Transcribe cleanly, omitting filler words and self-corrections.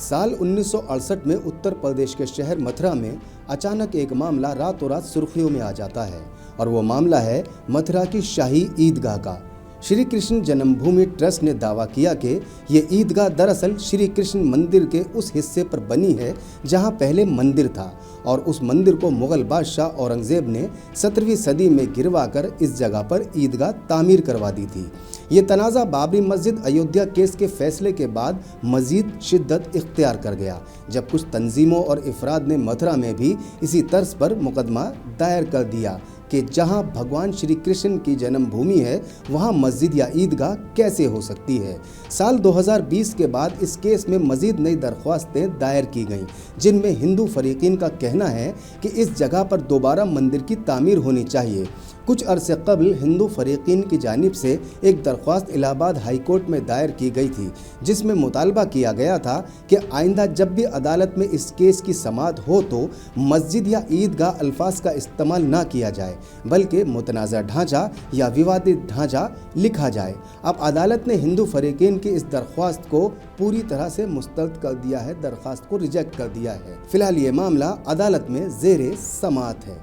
साल 1968 में उत्तर प्रदेश के शहर मथुरा में अचानक एक मामला रातों रात सुर्खियों में आ जाता है और वो मामला है मथुरा की शाही ईदगाह का। श्री कृष्ण जन्मभूमि ट्रस्ट ने दावा किया कि ये ईदगाह दरअसल श्री कृष्ण मंदिर के उस हिस्से पर बनी है जहां पहले मंदिर था और उस मंदिर को मुगल बादशाह औरंगजेब ने 17वीं सदी में गिरवाकर इस जगह पर ईदगाह तामीर करवा दी थी। ये तनाज़ा बाबरी मस्जिद अयोध्या केस के फैसले के बाद मजीद शिद्दत इख्तियार कर गया, जब कुछ तंजीमों और अफराद ने मथुरा में भी इसी तर्ज पर मुकदमा दायर कर दिया कि जहां भगवान श्री कृष्ण की जन्मभूमि है वहां मस्जिद या ईदगाह कैसे हो सकती है। साल 2020 के बाद इस केस में मजीद नई दरख्वास्तें दायर की गईं, जिनमें हिंदू फरीकीन का कहना है कि इस जगह पर दोबारा मंदिर की तामीर होनी चाहिए। कुछ अरसे कबल हिंदू फरीकीन की जानिब से एक दरख्वास्त इलाहाबाद हाई कोर्ट में दायर की गई थी, जिसमें मुतालबा किया गया था कि आइंदा जब भी अदालत में इस केस की समाअत हो तो मस्जिद या ईदगाह अल्फाज का इस्तेमाल ना किया जाए, बल्कि मुतनाज़ा ढांचा या विवादित ढांचा लिखा जाए। अब अदालत ने हिंदू फरीकीन की इस दरख्वास्त को पूरी तरह से मुस्तरद कर दिया है, दरख्वास्त को रिजेक्ट कर दिया है। फिलहाल ये मामला अदालत में ज़ेरे समाअत है।